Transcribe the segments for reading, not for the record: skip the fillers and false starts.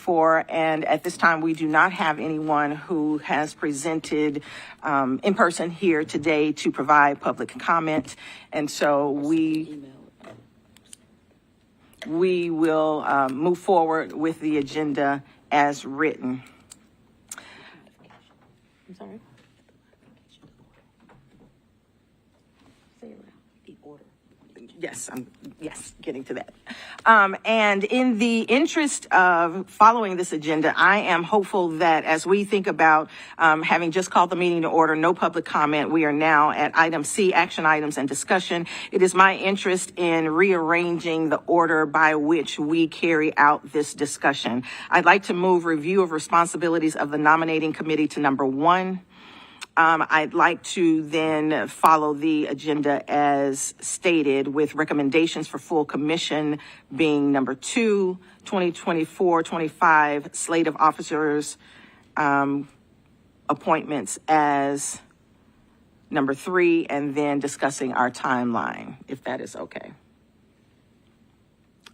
before, and at this time we do not have anyone who has presented in person here today to provide public comment, and so we will move forward with the agenda as written. I'm sorry. Yes, getting to that. And in the interest of following this agenda, I am hopeful that as we think about having just called the meeting to order, no public comment, we are now at item C, action items and discussion. It is my interest in rearranging the order by which we carry out this discussion. I'd like to move review of responsibilities of the nominating committee to number 1. I'd like to then follow the agenda as stated with recommendations for full commission being number 2, 2024-25 slate of officers appointments as number 3, and then discussing our timeline, if that is okay.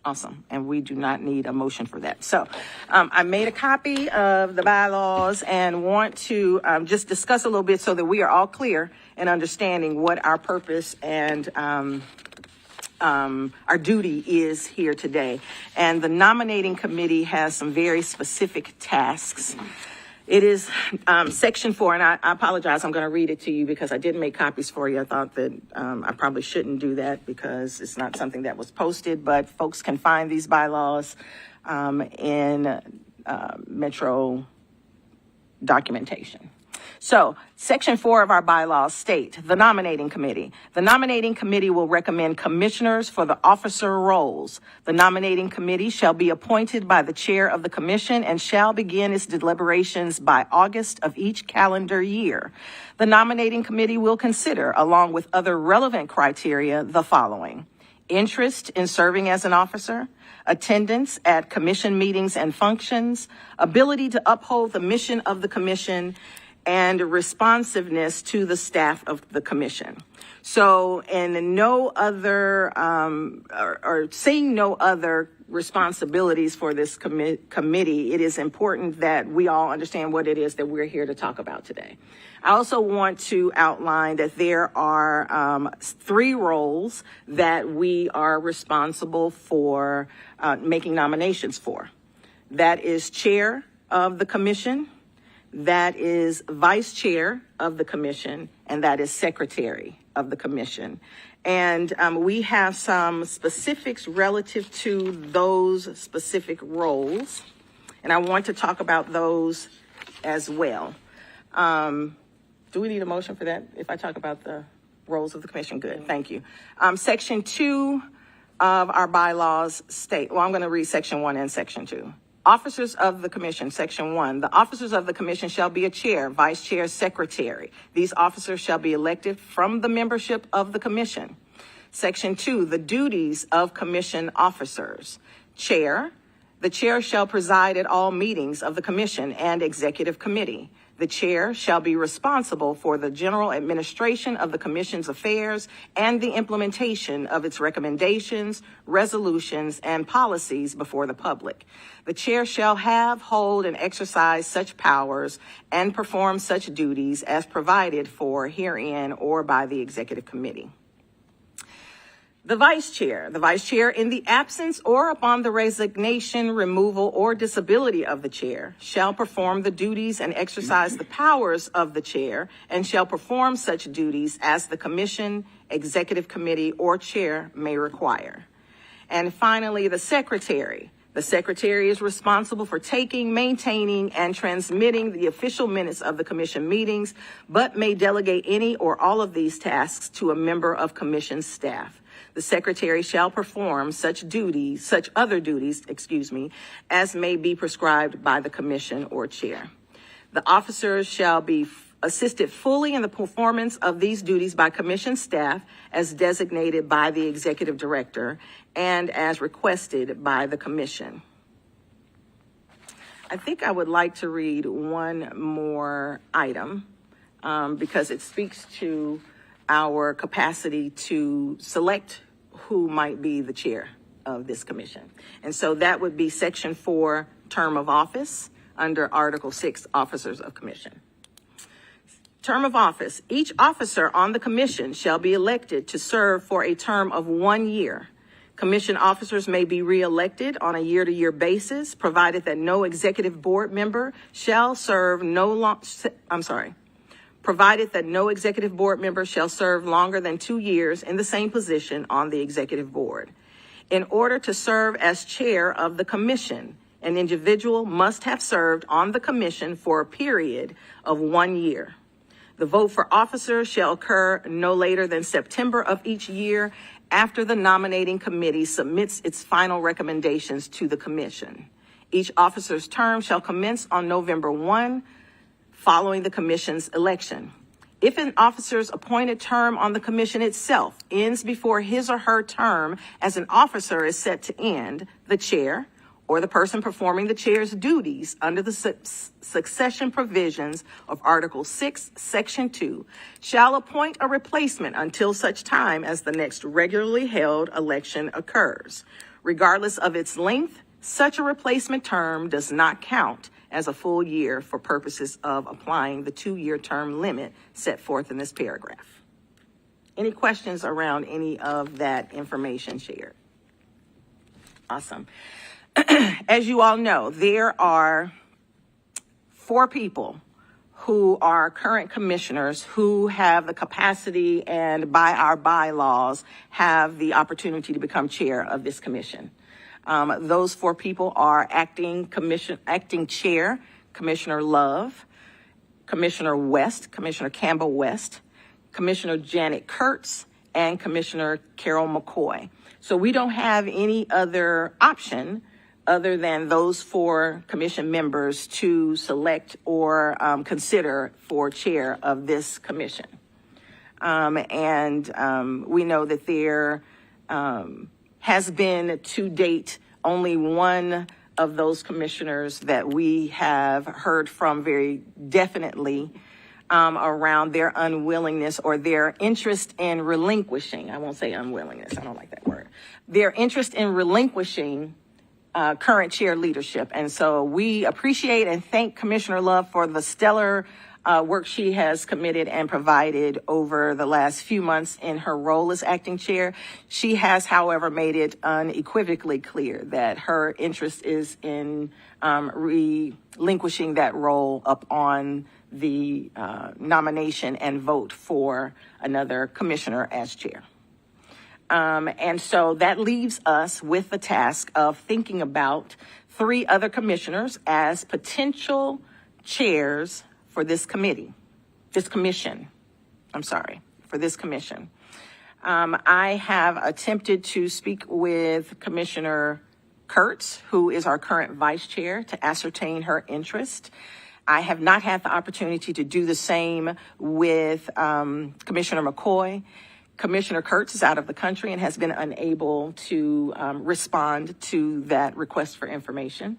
Awesome. And we do not need a motion for that. So I made a copy of the bylaws and want to just discuss a little bit so that we are all clear in understanding what our purpose and our duty is here today. And the nominating committee has some very specific tasks. It is section 4, and I apologize, I'm going to read it to you because I didn't make copies for you. I thought that I probably shouldn't do that because it's not something that was posted, but folks can find these bylaws in Metro documentation. So, section 4 of our bylaws state, the nominating committee. The nominating committee will recommend commissioners for the officer roles. The nominating committee shall be appointed by the chair of the commission and shall begin its deliberations by August of each calendar year. The nominating committee will consider, along with other relevant criteria, the following: interest in serving as an officer, attendance at commission meetings and functions, ability to uphold the mission of the commission, and responsiveness to the staff of the commission. So, in no other, or seeing no other responsibilities for this committee, it is important that we all understand what it is that we're here to talk about today. I also want to outline that there are 3 roles that we are responsible for making nominations for. That is chair of the commission, that is vice chair of the commission, and that is secretary of the commission. And we have some specifics relative to those specific roles, and I want to talk about those as well. Do we need a motion for that if I talk about the roles of the commission? Good, thank you. Section 2 of our bylaws state, well, I'm going to read section 1 and section 2. Officers of the commission, section 1. The officers of the commission shall be a chair, vice chair, secretary. These officers shall be elected from the membership of the commission. Section 2, the duties of commission officers. Chair. The chair shall preside at all meetings of the commission and executive committee. The chair shall be responsible for the general administration of the commission's affairs and the implementation of its recommendations, resolutions, and policies before the public. The chair shall have, hold, and exercise such powers and perform such duties as provided for herein or by the executive committee. The vice chair in the absence or upon the resignation, removal, or disability of the chair shall perform the duties and exercise the powers of the chair and shall perform such duties as the commission, executive committee, or chair may require. And finally, the secretary. The secretary is responsible for taking, maintaining, and transmitting the official minutes of the commission meetings, but may delegate any or all of these tasks to a member of commission staff. The secretary shall perform such other duties, as may be prescribed by the commission or chair. The officers shall be assisted fully in the performance of these duties by commission staff as designated by the executive director and as requested by the commission. I think I would like to read one more item because it speaks to our capacity to select who might be the chair of this commission. And so that would be section 4, term of office under Article 6, Officers of Commission. Term of office. Each officer on the commission shall be elected to serve for a term of 1 year. Commission officers may be re-elected on a year-to-year basis, provided that no executive board member shall serve provided that no executive board member shall serve longer than 2 years in the same position on the executive board. In order to serve as chair of the commission, an individual must have served on the commission for a period of 1 year. The vote for officers shall occur no later than September of each year after the nominating committee submits its final recommendations to the commission. Each officer's term shall commence on November 1, following the commission's election. If an officer's appointed term on the commission itself ends before his or her term as an officer is set to end, the chair or the person performing the chair's duties under the succession provisions of Article 6, Section 2, shall appoint a replacement until such time as the next regularly held election occurs. Regardless of its length, such a replacement term does not count as a full year for purposes of applying the 2-year term limit set forth in this paragraph. Any questions around any of that information shared? Awesome. As you all know, there are 4 people who are current commissioners who have the capacity and by our bylaws have the opportunity to become chair of this commission. Those 4 people are acting chair, Commissioner Love, Commissioner West, Commissioner Campbell West, Commissioner Janet Kurtz, and Commissioner Carol McCoy. So we don't have any other option other than those 4 commission members to select or consider for chair of this commission. We know that there has been to date only one of those commissioners that we have heard from very definitely around their unwillingness or their interest in relinquishing. I won't say unwillingness. I don't like that word. Their interest in relinquishing current chair leadership. And so we appreciate and thank Commissioner Love for the stellar work she has committed and provided over the last few months in her role as acting chair. She has, however, made it unequivocally clear that her interest is in relinquishing that role upon the nomination and vote for another commissioner as chair. And so that leaves us with the task of thinking about 3 other commissioners as potential chairs for this commission. I have attempted to speak with Commissioner Kurtz, who is our current vice chair, to ascertain her interest. I have not had the opportunity to do the same with Commissioner McCoy. Commissioner Kurtz is out of the country and has been unable to respond to that request for information.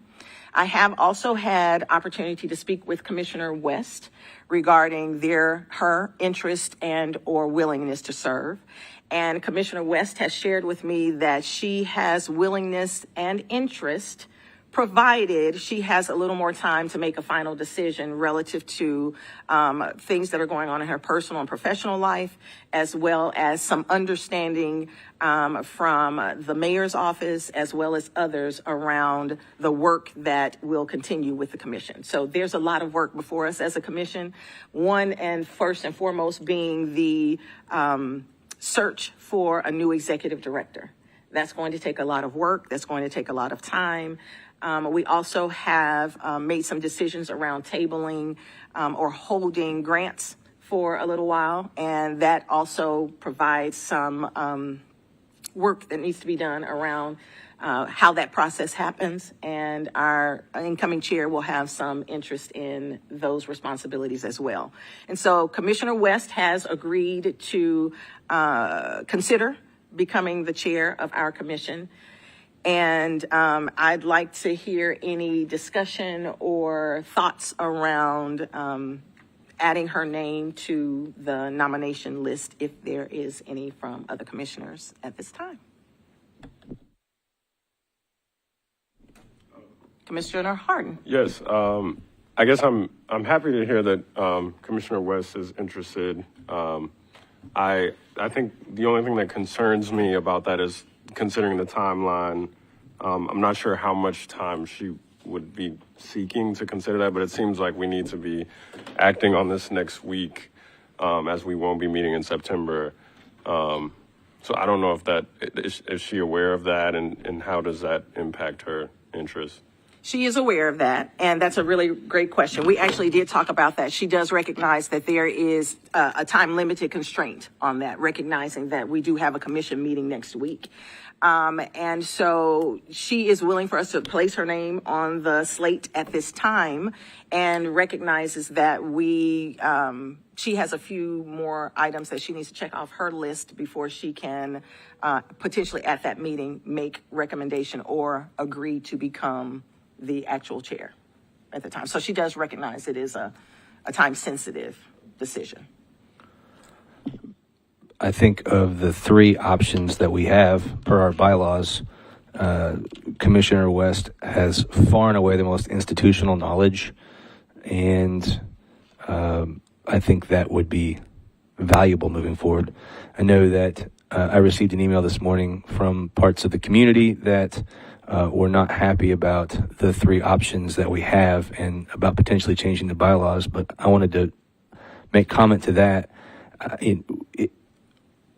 I have also had opportunity to speak with Commissioner West regarding her interest and or willingness to serve. And Commissioner West has shared with me that she has willingness and interest, provided she has a little more time to make a final decision relative to things that are going on in her personal and professional life, as well as some understanding from the mayor's office, as well as others around the work that will continue with the commission. So there's a lot of work before us as a commission. One and first and foremost being the search for a new executive director. That's going to take a lot of work. That's going to take a lot of time. We also have made some decisions around tabling or holding grants for a little while, and that also provides some work that needs to be done around how that process happens, and our incoming chair will have some interest in those responsibilities as well. And so Commissioner West has agreed to consider becoming the chair of our commission. And I'd like to hear any discussion or thoughts around adding her name to the nomination list, if there is any from other commissioners at this time. Commissioner Harden. Yes, I guess I'm happy to hear that Commissioner West is interested. I think the only thing that concerns me about that is considering the timeline. I'm not sure how much time she would be seeking to consider that, but it seems like we need to be acting on this next week, as we won't be meeting in September. So I don't know if that is she aware of that, and how does that impact her interest? She is aware of that, and that's a really great question. We actually did talk about that. She does recognize that there is a time-limited constraint on that, recognizing that we do have a commission meeting next week. And so she is willing for us to place her name on the slate at this time, and recognizes that she has a few more items that she needs to check off her list before she can potentially at that meeting make recommendation or agree to become the actual chair at the time. So she does recognize it is a time-sensitive decision. I think of the three options that we have per our bylaws, Commissioner West has far and away the most institutional knowledge, and I think that would be valuable moving forward. I know that I received an email this morning from parts of the community that were not happy about the three options that we have and about potentially changing the bylaws, but I wanted to make comment to that.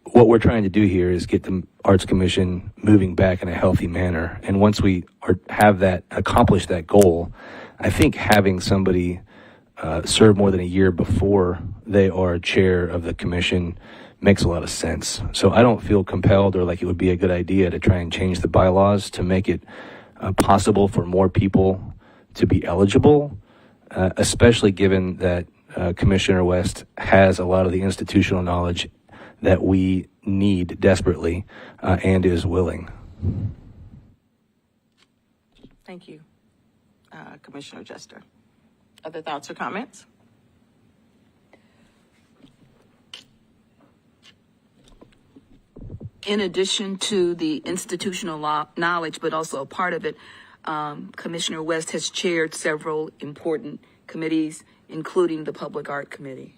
What we're trying to do here is get the Arts Commission moving back in a healthy manner. And once we have that, accomplish that goal, I think having somebody serve more than a year before they are chair of the commission makes a lot of sense. So I don't feel compelled or like it would be a good idea to try and change the bylaws to make it possible for more people to be eligible, especially given that Commissioner West has a lot of the institutional knowledge that we need desperately and is willing. Thank you, Commissioner Jester. Other thoughts or comments? In addition to the institutional knowledge, but also a part of it, Commissioner West has chaired several important committees, including the Public Art Committee,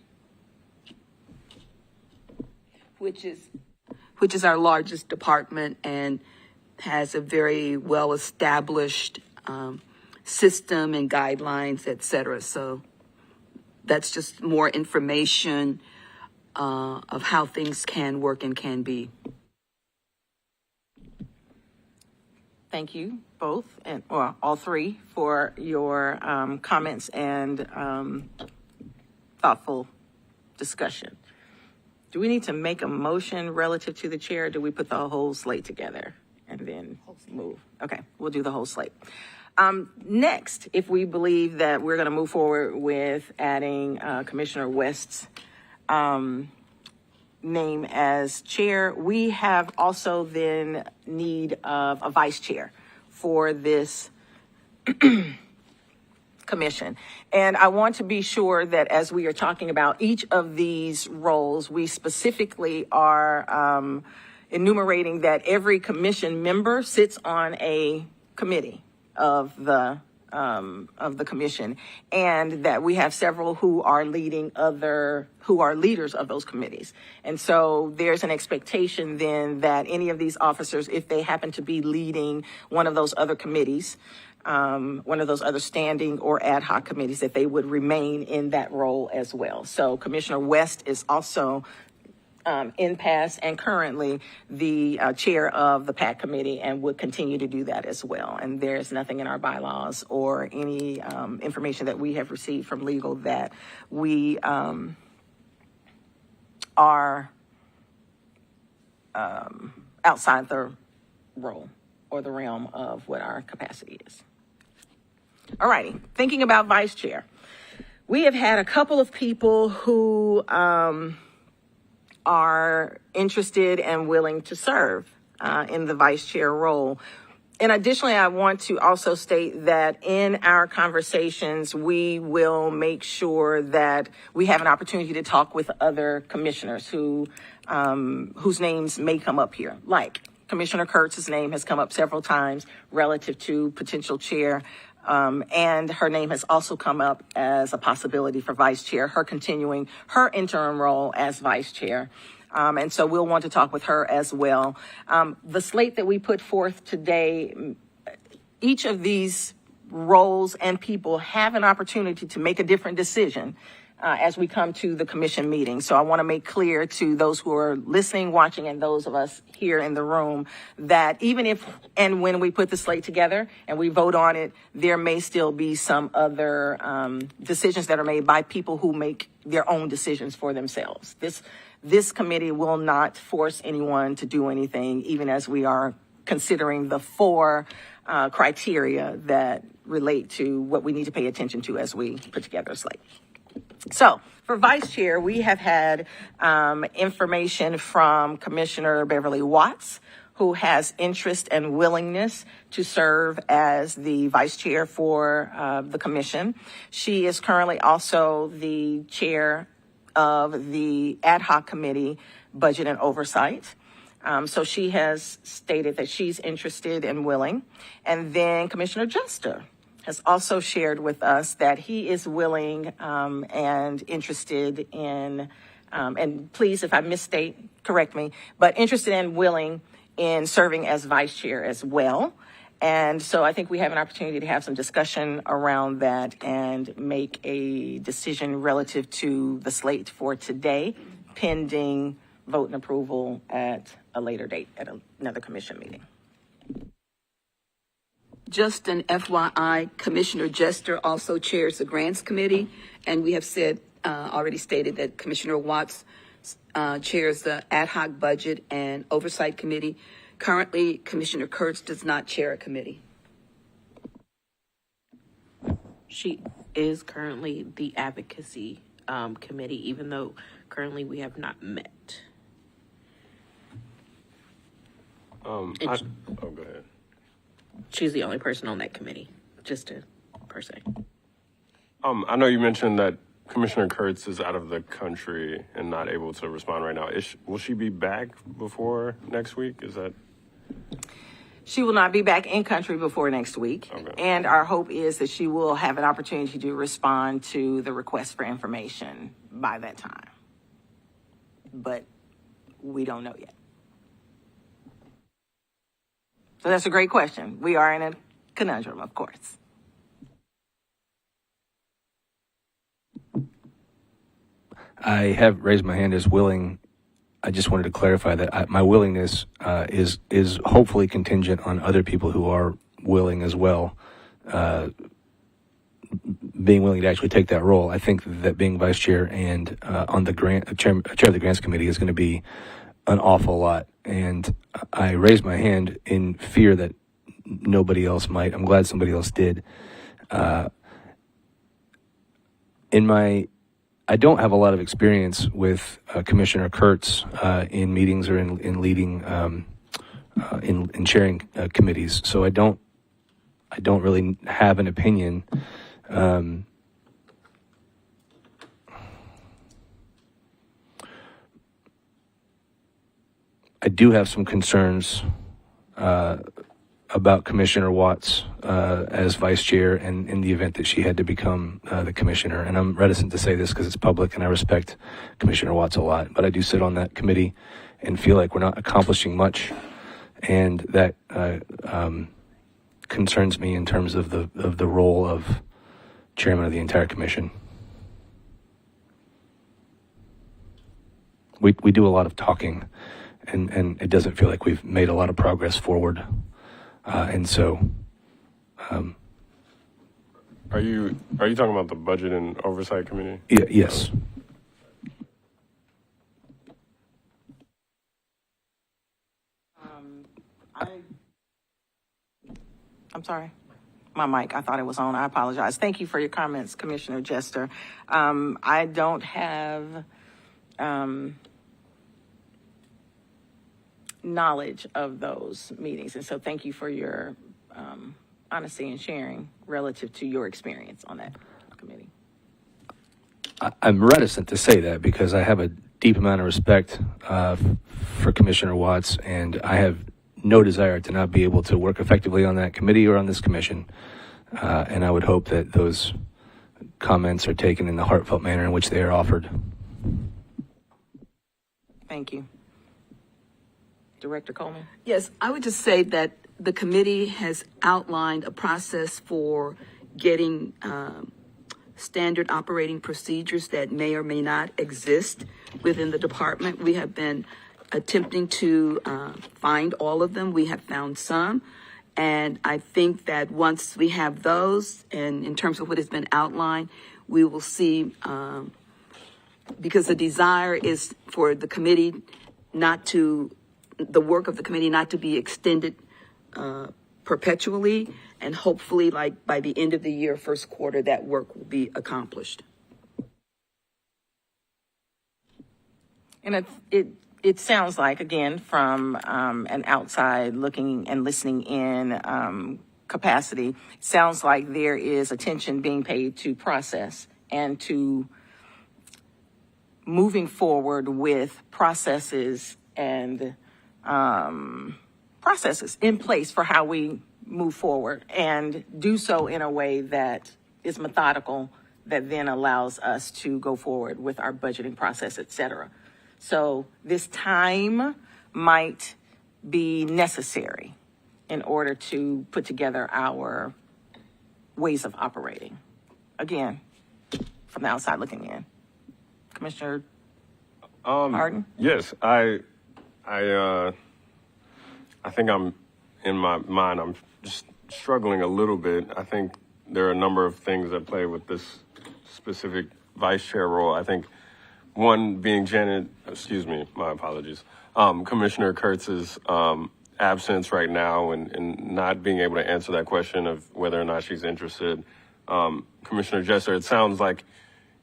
which is our largest department and has a very well-established system and guidelines, et cetera. So that's just more information of how things can work and can be. Thank you both, or all three, for your comments and thoughtful discussion. Do we need to make a motion relative to the chair? Or do we put the whole slate together and then move? Okay, we'll do the whole slate. Next, if we believe that we're going to move forward with adding Commissioner West's name as chair, we have also then need of a vice chair for this commission. And I want to be sure that as we are talking about each of these roles, we specifically are enumerating that every commission member sits on a committee of the commission, and that we have several who are leaders of those committees. And so there's an expectation then that any of these officers, if they happen to be leading one of those other committees, one of those other standing or ad hoc committees, that they would remain in that role as well. So Commissioner West is also in past and currently the chair of the PAC committee and would continue to do that as well. And there's nothing in our bylaws or any information that we have received from legal that we are outside the role or the realm of what our capacity is. All righty, thinking about vice chair. We have had a couple of people who are interested and willing to serve in the vice chair role. And additionally, I want to also state that in our conversations, we will make sure that we have an opportunity to talk with other commissioners whose names may come up here. Like Commissioner Kurtz's name has come up several times relative to potential chair And her name has also come up as a possibility for vice chair, her continuing her interim role as vice chair. And so we'll want to talk with her as well. The slate that we put forth today, each of these roles and people have an opportunity to make a different decision as we come to the commission meeting. So I want to make clear to those who are listening, watching, and those of us here in the room that even if and when we put the slate together and we vote on it, there may still be some other decisions that are made by people who make their own decisions for themselves. This committee will not force anyone to do anything, even as we are considering the four criteria that relate to what we need to pay attention to as we put together a slate. So for vice chair, we have had information from Commissioner Beverly Watts, who has interest and willingness to serve as the vice chair for the commission. She is currently also the chair of the ad hoc committee, Budget and Oversight. So she has stated that she's interested and willing. And then Commissioner Jester has also shared with us that he is willing and interested in, and please, if I misstate, correct me, but interested and willing in serving as vice chair as well. And so I think we have an opportunity to have some discussion around that and make a decision relative to the slate for today, pending vote and approval at a later date at another commission meeting. Just an FYI, Commissioner Jester also chairs the Grants Committee, and we have said, already stated that Commissioner Watts chairs the Ad Hoc Budget and Oversight Committee. Currently, Commissioner Kurtz does not chair a committee. She is currently the Advocacy Committee, even though currently we have not met. Go ahead. She's the only person on that committee, just to per se. I know you mentioned that Commissioner Kurtz is out of the country and not able to respond right now. Will she be back before next week? Is that? She will not be back in country before next week. Okay. And our hope is that she will have an opportunity to respond to the request for information by that time. But we don't know yet. So that's a great question. We are in a conundrum, of course. I have raised my hand as willing. I just wanted to clarify that my willingness is hopefully contingent on other people who are willing as well, being willing to actually take that role. I think that being vice chair and on the chair of the Grants Committee is going to be an awful lot. And I raised my hand in fear that nobody else might. I'm glad somebody else did. I don't have a lot of experience with Commissioner Kurtz in meetings or in leading in chairing committees, so I don't really have an opinion. I do have some concerns about Commissioner Watts as vice chair and in the event that she had to become the commissioner. And I'm reticent to say this because it's public and I respect Commissioner Watts a lot, but I do sit on that committee and feel like we're not accomplishing much. And that concerns me in terms of the role of chairman of the entire commission. We do a lot of talking and it doesn't feel like we've made a lot of progress forward. And so, Are you talking about the Budget and Oversight Committee? Yes. I'm sorry. My mic, I thought it was on. I apologize. Thank you for your comments, Commissioner Jester. I don't have knowledge of those meetings. And so thank you for your honesty and sharing relative to your experience on that committee. I'm reticent to say that because I have a deep amount of respect for Commissioner Watts, and I have no desire to not be able to work effectively on that committee or on this commission. And I would hope that those comments are taken in the heartfelt manner in which they are offered. Thank you. Director Coleman? Yes, I would just say that the committee has outlined a process for getting standard operating procedures that may or may not exist within the department. We have been attempting to find all of them. We have found some. And I think that once we have those, and in terms of what has been outlined, we will see, because the desire is for the committee the work of the committee not to be extended perpetually, and hopefully, like by the end of the year, first quarter, that work will be accomplished. And it sounds like, again, from an outside looking and listening in capacity, sounds like there is attention being paid to process and to moving forward with processes and processes in place for how we move forward, and do so in a way that is methodical, that then allows us to go forward with our budgeting process, et cetera. So this time might be necessary in order to put together our ways of operating. Again, from the outside looking in. Commissioner Harden? Yes, I think I'm, in my mind, I'm just struggling a little bit. I think there are a number of things at play with this specific vice chair role. I think one being my apologies, Commissioner Kurtz's absence right now and not being able to answer that question of whether or not she's interested. Commissioner Jesser, it sounds like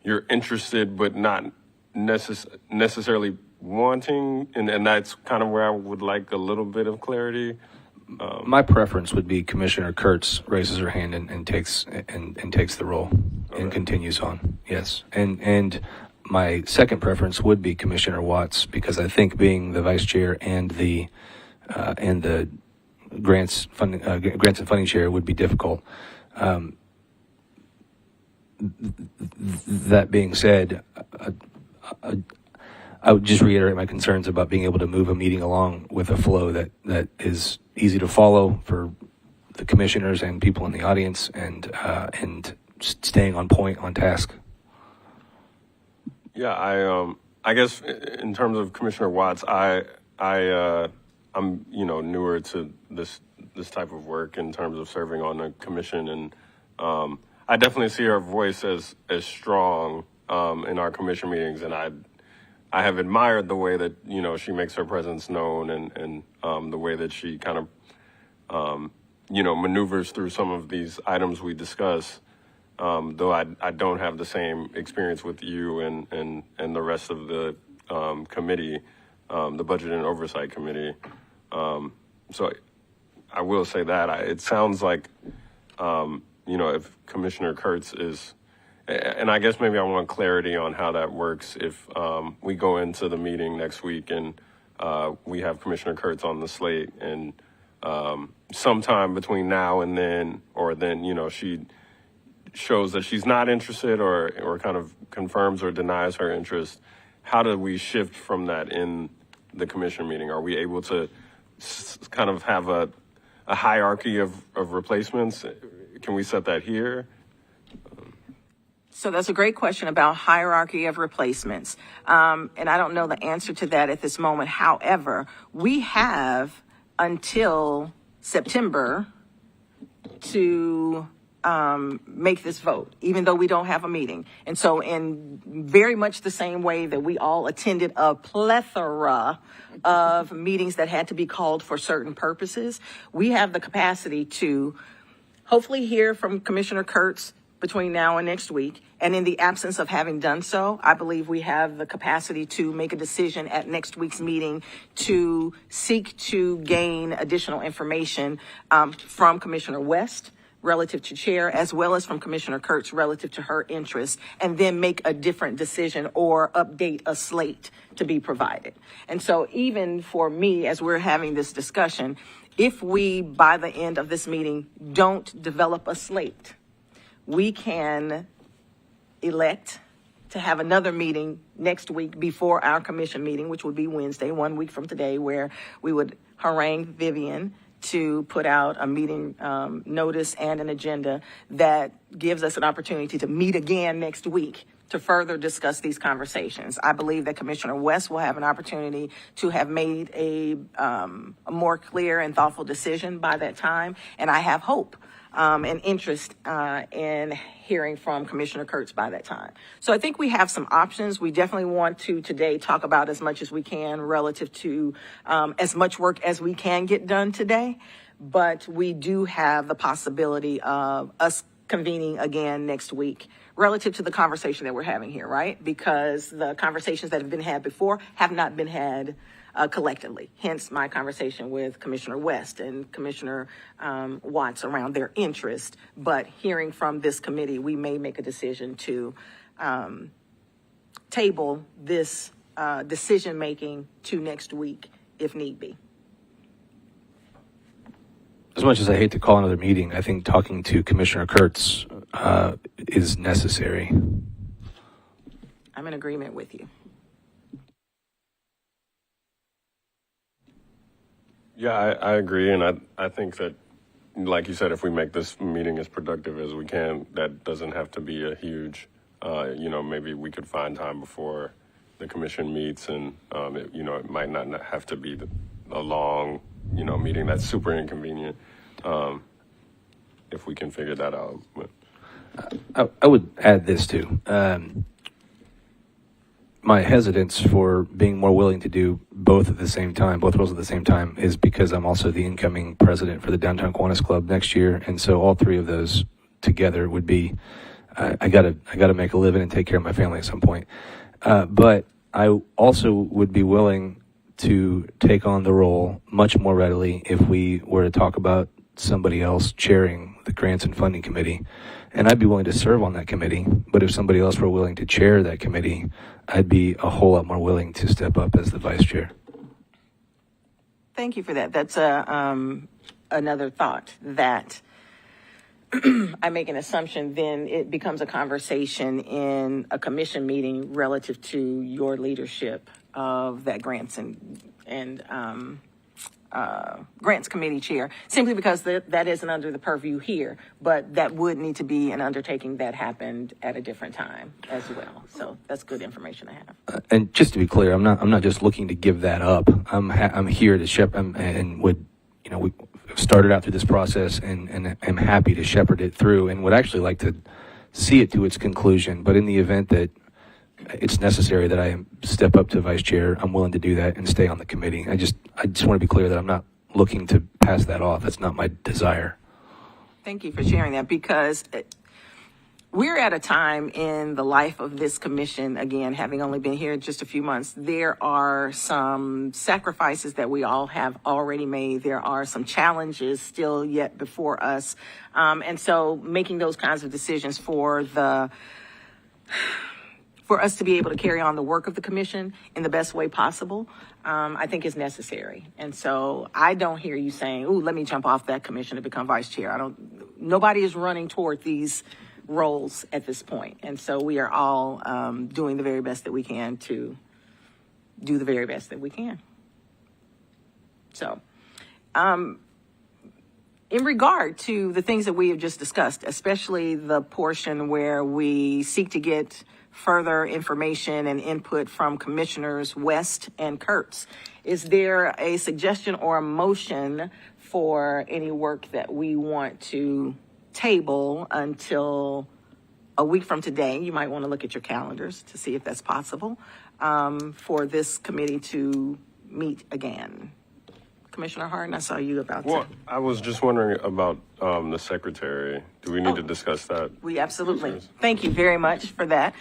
you're interested but not necessarily wanting, and that's kind of where I would like a little bit of clarity. My preference would be Commissioner Kurtz raises her hand and takes the role and continues on. Yes, and my second preference would be Commissioner Watts, because I think being the vice chair and the grants and funding chair would be difficult. That being said, I would just reiterate my concerns about being able to move a meeting along with a flow that is easy to follow for the commissioners and people in the audience, and staying on point, on task. Yeah, I guess in terms of Commissioner Watts, I'm newer to this type of work in terms of serving on a commission, and I definitely see her voice as strong in our commission meetings, and I have admired the way that, she makes her presence known, and the way that she kind of, maneuvers through some of these items we discuss, though I don't have the same experience with you and the rest of the committee, the Budget and Oversight Committee. So I will say that it sounds like, if Commissioner Kurtz is, and I guess maybe I want clarity on how that works if we go into the meeting next week and we have Commissioner Kurtz on the slate, and sometime between now and then, or then, she shows that she's not interested or kind of confirms or denies her interest. How do we shift from that in the commission meeting? Are we able to kind of have a hierarchy of replacements? Can we set that here? So that's a great question about hierarchy of replacements. And I don't know the answer to that at this moment. However, we have until September to make this vote, even though we don't have a meeting. And so in very much the same way that we all attended a plethora of meetings that had to be called for certain purposes, we have the capacity to hopefully hear from Commissioner Kurtz between now and next week. And in the absence of having done so, I believe we have the capacity to make a decision at next week's meeting to seek to gain additional information from Commissioner West relative to chair, as well as from Commissioner Kurtz relative to her interest, and then make a different decision or update a slate to be provided. And so even for me, as we're having this discussion, if we, by the end of this meeting, don't develop a slate, we can elect to have another meeting next week before our commission meeting, which would be Wednesday, 1 week from today, where we would harangue Vivian to put out a meeting notice and an agenda that gives us an opportunity to meet again next week to further discuss these conversations. I believe that Commissioner West will have an opportunity to have made a more clear and thoughtful decision by that time, and I have hope and interest in hearing from Commissioner Kurtz by that time. So I think we have some options. We definitely want to today talk about as much as we can relative to as much work as we can get done today, but we do have the possibility of us convening again next week relative to the conversation that we're having here, right? Because the conversations that have been had before have not been had collectively. Hence my conversation with Commissioner West and Commissioner Watts around their interest. But hearing from this committee, we may make a decision to table this decision-making to next week if need be. As much as I hate to call another meeting, I think talking to Commissioner Kurtz is necessary. I'm in agreement with you. Yeah, I agree, and I think that, like you said, if we make this meeting as productive as we can, that doesn't have to be a huge, maybe we could find time before the commission meets, and it might not have to be a long, meeting that's super inconvenient, if we can figure that out. But I would add this too. My hesitance for being more willing to do both roles at the same time, is because I'm also the incoming president for the Downtown Kiwanis Club next year, and so all three of those together would be, I gotta make a living and take care of my family at some point. But I also would be willing to take on the role much more readily if we were to talk about somebody else chairing the Grants and Funding Committee. And I'd be willing to serve on that committee, but if somebody else were willing to chair that committee, I'd be a whole lot more willing to step up as the vice chair. Thank you for that. That's another thought that I make an assumption, then it becomes a conversation in a commission meeting relative to your leadership of that grants and grants committee chair, simply because that isn't under the purview here, but that would need to be an undertaking that happened at a different time as well. So that's good information to have. And just to be clear, I'm not just looking to give that up. I'm here to shepherd and would, we started out through this process and am happy to shepherd it through and would actually like to see it to its conclusion. But in the event that it's necessary that I step up to vice chair, I'm willing to do that and stay on the committee. I just want to be clear that I'm not looking to pass that off. That's not my desire. Thank you for sharing that, because we're at a time in the life of this commission, again, having only been here just a few months, there are some sacrifices that we all have already made. There are some challenges still yet before us. And so making those kinds of decisions for us to be able to carry on the work of the commission in the best way possible, I think is necessary. And so I don't hear you saying, "Ooh, let me jump off that commission to become vice chair." Nobody is running toward these roles at this point. And so we are all doing the very best that we can to do the very best that we can. So, in regard to the things that we have just discussed, especially the portion where we seek to get further information and input from Commissioners West and Kurtz, is there a suggestion or a motion for any work that we want to table until a week from today? You might want to look at your calendars to see if that's possible, for this committee to meet again. Commissioner Harden, I saw you about Well, to. I was just wondering about the secretary. Do we need to discuss that? We absolutely. Thank you very much for that.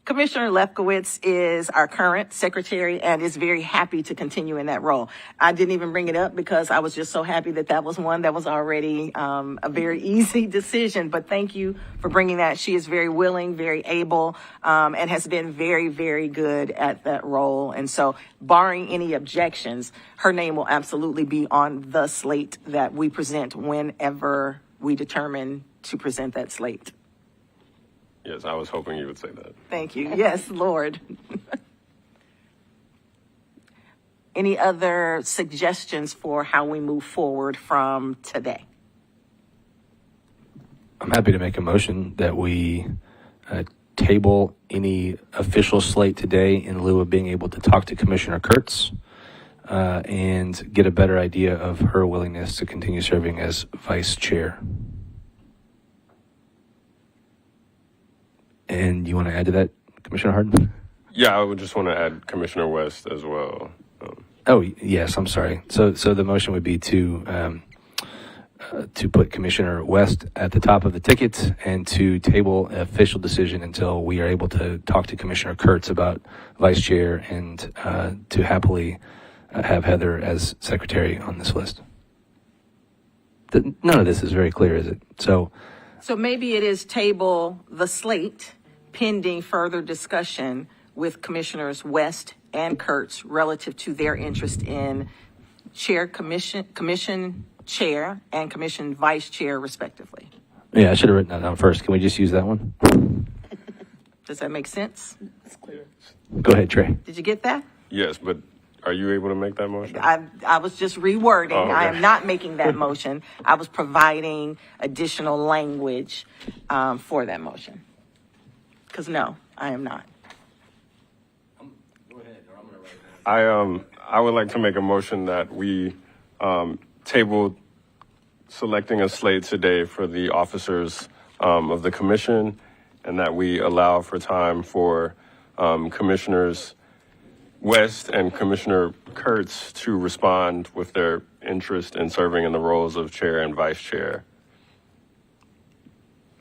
Commissioner Lefkowitz is our current secretary and is very happy to continue in that role. I didn't even bring it up because I was just so happy that that was one that was already a very easy decision. But thank you for bringing that. She is very willing, very able, and has been very, very good at that role. And so, barring any objections, her name will absolutely be on the slate that we present whenever we determine to present that slate. Yes, I was hoping you would say that. Thank you. Yes, Lord. Any other suggestions for how we move forward from today? I'm happy to make a motion that we table any official slate today in lieu of being able to talk to Commissioner Kurtz and get a better idea of her willingness to continue serving as vice chair. And you want to add to that, Commissioner Harden? Yeah, I would just want to add Commissioner West as well. Oh, yes, I'm sorry. So the motion would be to put Commissioner West at the top of the ticket and to table an official decision until we are able to talk to Commissioner Kurtz about vice chair and to happily have Heather as secretary on this list. None of this is very clear, is it? So maybe it is table the slate pending further discussion with Commissioners West and Kurtz relative to their interest in commission chair and commission vice chair respectively. yeah, I should have written that down first. Can we just use that one? Does that make sense? Go ahead, Trey. Did you get that? Yes, but are you able to make that motion? I was just rewording. Oh, okay. I am not making that motion. I was providing additional language for that motion. Because no, I am not. I would like to make a motion that we table selecting a slate today for the officers of the commission, and that we allow for time for Commissioners West and Commissioner Kurtz to respond with their interest in serving in the roles of chair and vice chair,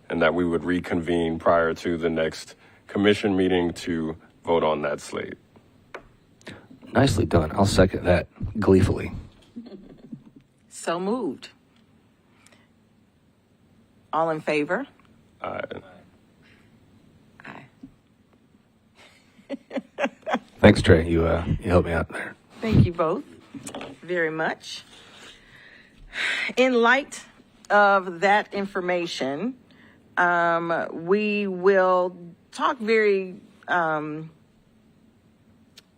and that we would reconvene prior to the next commission meeting to vote on that slate. Nicely done. I'll second that gleefully. So moved. All in favor? Aye. Thanks, Trey. You helped me out there. Thank you both very much. In light of that information, we will talk very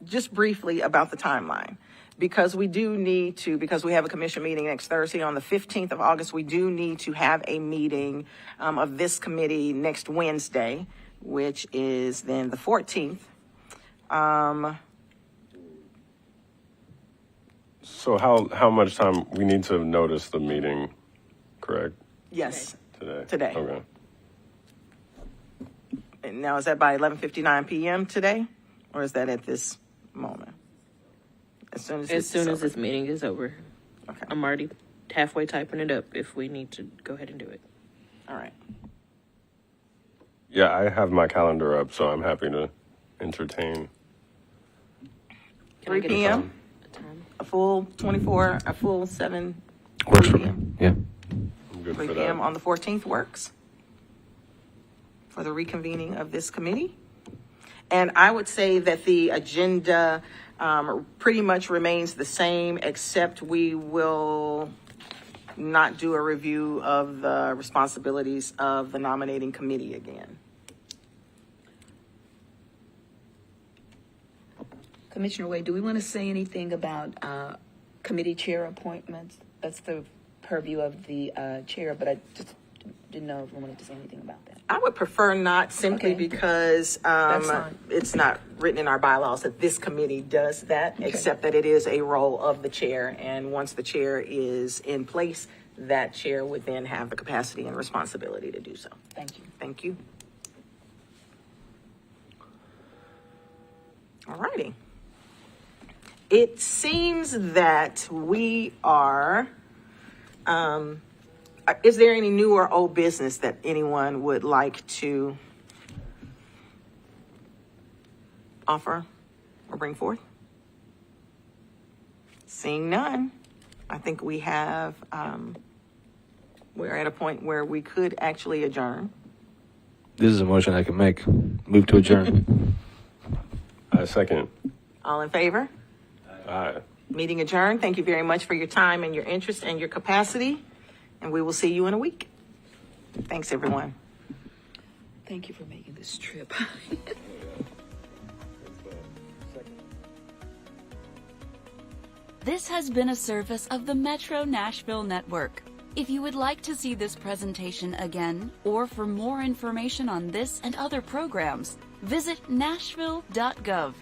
just briefly about the timeline, because we do need to, because we have a commission meeting next Thursday on the 15th of August, we do need to have a meeting of this committee next Wednesday, which is then the 14th. So how much time we need to notice the meeting, correct? Yes. Today. Okay. And now, is that by 11:59 p.m. today, or is that at this moment? As soon as this meeting is over. Okay. I'm already halfway typing it up if we need to go ahead and do it. All right. Yeah, I have my calendar up, so I'm happy to entertain. Can I 3 get p.m. a time? A full 24, a full 7. Works for 3 me. p.m. Yeah. I'm good 3 for p.m. that. on the 14th works for the reconvening of this committee. And I would say that the agenda pretty much remains the same, except we will not do a review of the responsibilities of the nominating committee again. Commissioner Wade, do we want to say anything about committee chair appointments? That's the purview of the chair, but I just didn't know if we wanted to say anything about that. I would prefer not, simply Okay. because That's fine. it's not written in our bylaws that this committee does that, except that it is a role of the chair. And once the chair is in place, that chair would then have the capacity and responsibility to do so. Thank you. Thank you. All righty. It seems that we are, is there any new or old business that anyone would like to offer or bring forth? Seeing none, I think we have, we're at a point where we could actually adjourn. This is a motion I can make. Move to adjourn. I second. All in favor? Aye. Meeting adjourned. Thank you very much for your time and your interest and your capacity. And we will see you in a week. Thanks, everyone. Thank you for making this trip. This has been a service of the Metro Nashville Network. If you would like to see this presentation again, or for more information on this and other programs, visit nashville.gov.